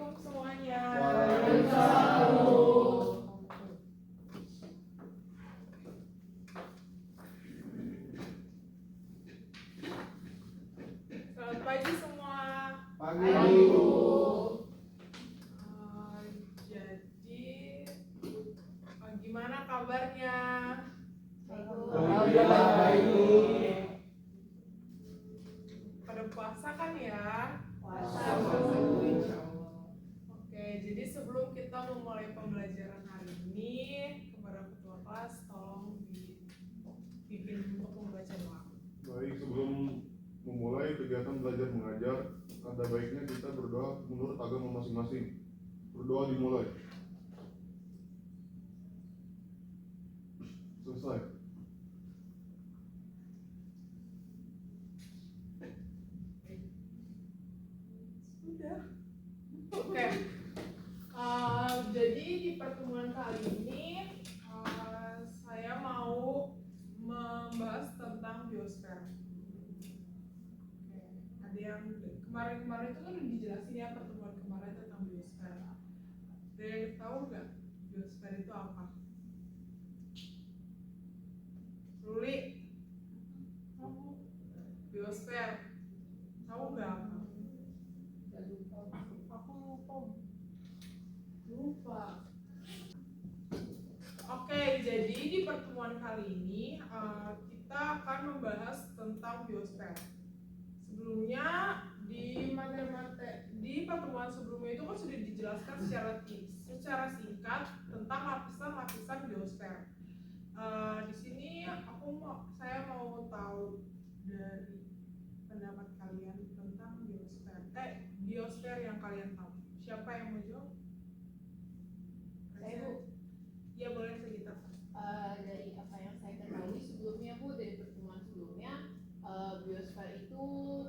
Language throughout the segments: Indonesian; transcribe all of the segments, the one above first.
Assalamualaikum semuanya. Waalaikumsalam. Selamat pagi semua. Pagi. Jadi gimana kabarnya? Alhamdulillah baik. Pada puasa kan ya? Puasa. Oke, jadi sebelum kita memulai pembelajaran hari ini, kepada ketua kelas tolong dipimpin untuk membaca doa. Baik, sebelum memulai kegiatan belajar mengajar, ada baiknya kita berdoa menurut agama masing-masing. Berdoa dimulai. Selesai. Sudah. Oke. Jadi di pertemuan kali ini saya mau membahas tentang biosfer. Oke. Ada yang kemarin-kemarin itu kan udah dijelasin ya pertemuan kemarin tentang biosfer. Ada yang tahu nggak biosfer itu apa? Ruli, biosfer tahu nggak apa? Aku lupa. Oke, jadi di pertemuan kali ini kita akan membahas tentang biosfer. Sebelumnya di pertemuan sebelumnya itu kan sudah dijelaskan secara singkat tentang lapisan-lapisan biosfer. Di sini saya mau tahu dari pendapat kalian tentang biosfer yang kalian tahu. Siapa yang mau jawab? Saya, Bu. Ya, boleh sekitar. Dari apa yang saya ketahui sebelumnya, Bu, dari pertemuan sebelumnya, biosfer itu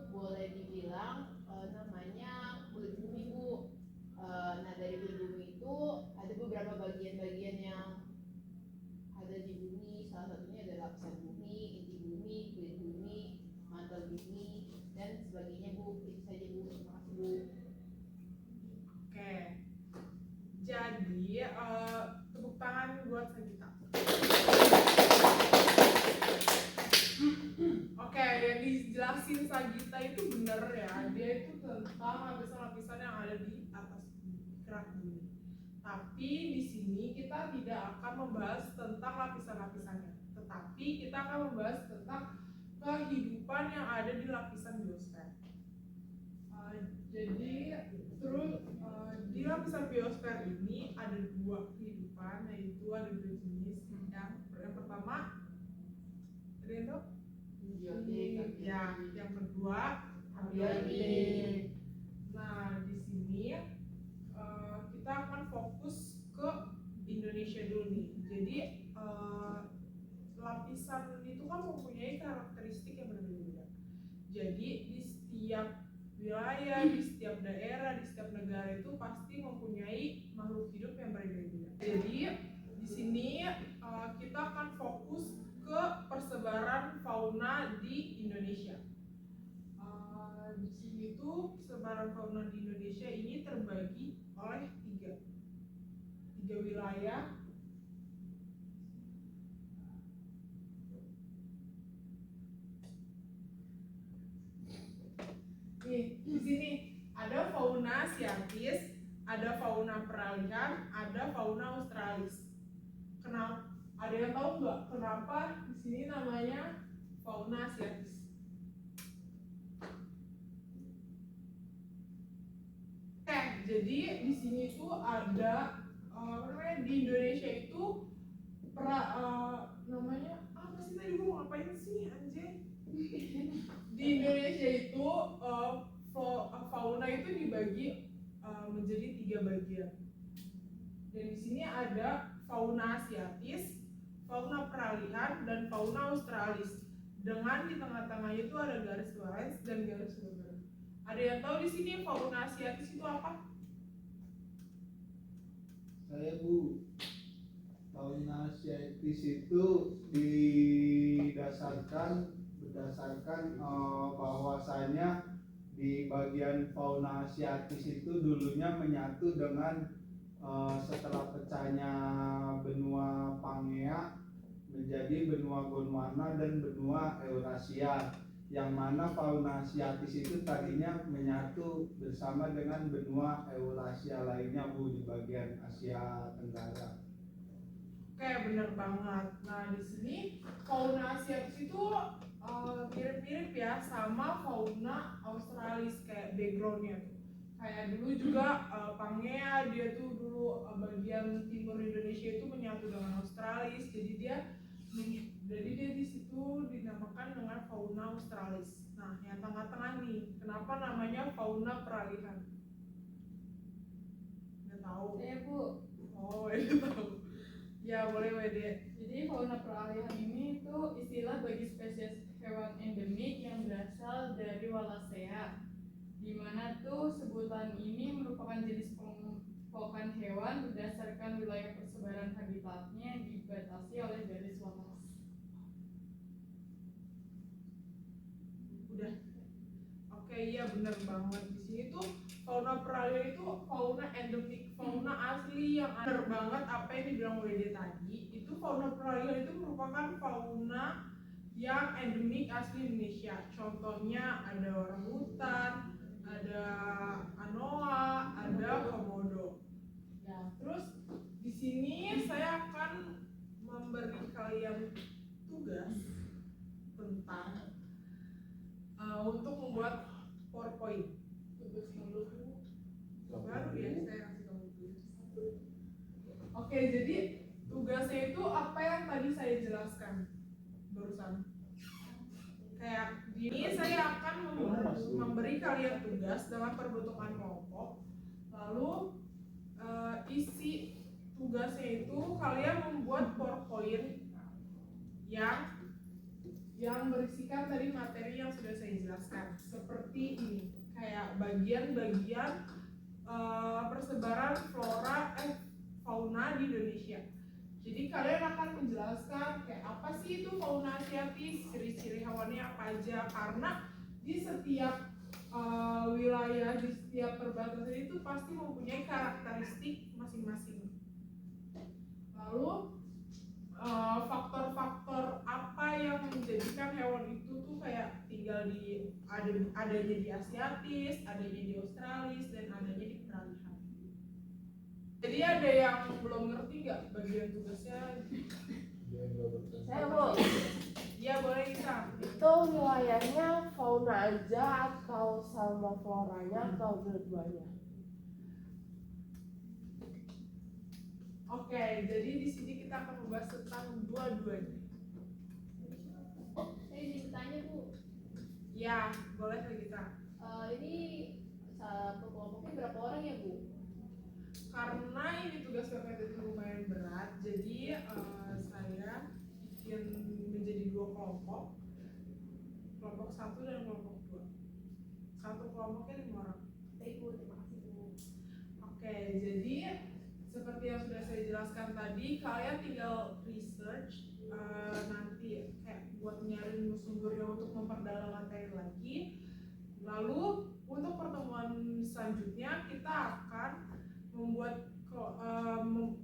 boleh dibilang namanya kulit bumi, Bu. Nah, dari kulit bumi itu ada beberapa bagian-bagian yang ada di bumi. Salah satunya ada lapisan bumi, inti bumi, kulit bumi, mantel bumi, dan sebagainya, Bu. Itu saja, Bu. Terima kasih, Bu. Oke. Jadi tepuk tangan buat Sagita. Oke, yang dijelasin Sagita itu benar ya. Dia itu tentang lapisan-lapisan yang ada di atas kerak bumi. Tapi di sini kita tidak akan membahas tentang lapisan-lapisannya, tetapi kita akan membahas tentang kehidupan yang ada di lapisan biosfer. Jadi di lapisan biosfer ini ada dua kehidupan, yaitu ada dua jenis. Yang pertama, ada yang tahu? Biotik. Ya, yang kedua Abiotik. Nah, di sini kita akan fokus ke Indonesia dulu nih. Jadi lapisan itu kan mempunyai karakteristik yang berbeda-beda. Jadi di setiap wilayah, di setiap daerah, di setiap negara itu pasti mempunyai makhluk hidup yang berbeda-beda. Jadi di sini kita akan fokus ke persebaran fauna di Indonesia. Di sini tuh persebaran fauna di Indonesia ini terbagi oleh tiga wilayah. Nih, di sini ada fauna asiatis, ada fauna peralihan, ada fauna australis. Kenapa? Ada yang tahu nggak kenapa di sini namanya fauna asiatis? Jadi di sini tuh ada di Indonesia itu namanya apa sih tadi gue mau ngapain sih anjir? Di Indonesia itu fauna itu dibagi menjadi 3 bagian. Dan di sini ada fauna asiatis, fauna peralihan, dan fauna australis. Dengan di tengah-tengahnya itu ada garis lurus dan garis bergerak. Ada yang tahu di sini fauna asiatis itu apa? Saya, Bu. Fauna asiatis itu berdasarkan bahwasanya di bagian fauna asiatis itu dulunya menyatu dengan setelah pecahnya benua Pangea menjadi benua Gondwana dan benua Eurasia, yang mana fauna asiatis itu tadinya menyatu bersama dengan benua Eurasia lainnya Bu di bagian Asia Tenggara. Oke, bener banget. Nah, di sini fauna asiatis itu mirip-mirip ya sama fauna Australis kayak backgroundnya tuh. Kayak dulu juga Pangea dia tuh dulu bagian timur Indonesia itu menyatu dengan Australis, jadi dia di situ dinamakan dengan fauna Australis. Nah, yang tengah-tengah nih, kenapa namanya fauna peralihan? Nggak tahu. Saya Bu, Oh, itu tahu. Ya, boleh Wede. jadi fauna peralihan ini itu istilah bagi spesies hewan endemik yang berasal dari Wallacea, di mana tuh sebutan ini merupakan jenis pempohokan hewan berdasarkan wilayah persebaran habitatnya yang dibatasi oleh garis Wallace. Udah. Oke, iya bener banget. Di sini tuh fauna peralihan itu fauna endemik, fauna asli yang bener banget apa yang dibilang Wede tadi. Itu fauna peralihan itu merupakan fauna yang endemik asli Indonesia. Contohnya ada orangutan, ada anoa, ada komodo. Ya, terus di sini saya akan memberi kalian tugas tentang untuk membuat PowerPoint. Tugas dulu. Baru ya saya kasih tahu dulu. Oke, jadi tugasnya itu apa yang tadi saya jelaskan barusan. Kayak gini, saya akan memberi kalian tugas dalam perbentukan kelompok. Lalu isi tugasnya itu kalian membuat PowerPoint yang berisikan tadi materi yang sudah saya jelaskan. Seperti ini, kayak bagian-bagian persebaran fauna di Indonesia. Jadi kalian akan menjelaskan kayak apa sih itu fauna asiatis, ciri-ciri hewannya apa aja, karena di setiap wilayah, di setiap perbatasan itu pasti mempunyai karakteristik masing-masing. Lalu faktor-faktor apa yang menjadikan hewan itu tuh kayak tinggal di adanya di asiatis, adanya di australis, dan adanya di peralihan. Jadi ada yang belum ngerti nggak bagian tugasnya? Saya Bu, Iya boleh kita. itu wilayahnya fauna aja atau sama floranya atau dua-duanya? Oke, jadi di sini kita akan membahas tentang dua-duanya. Saya izin bertanya Bu, Ya, boleh kita. ini satu kelompoknya berapa orang ya Bu? Karena ini tugas PPT itu lumayan berat, jadi saya bikin menjadi dua kelompok 1 dan kelompok 2. Satu kelompoknya 5 orang. Baik Bu, terima kasih Bu. Oke, jadi seperti yang sudah saya jelaskan tadi, kalian tinggal research nanti kayak buat nyari sumbernya untuk memperdalam materi lagi. Lalu untuk pertemuan selanjutnya kita akan membuat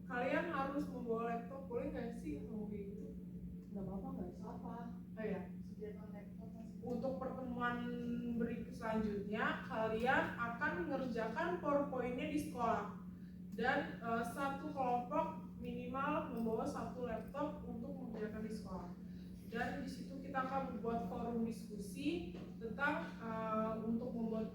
kalian harus membawa laptop, boleh nggak sih kalau kayak gitu? Nggak apa-apa, nggak apa. Oh ya. Sediakan laptop Mas. Untuk pertemuan berikut selanjutnya kalian akan mengerjakan PowerPoint-nya di sekolah, dan satu kelompok minimal membawa 1 laptop untuk mengerjakan di sekolah. Dan di situ kita akan membuat forum diskusi tentang untuk membuat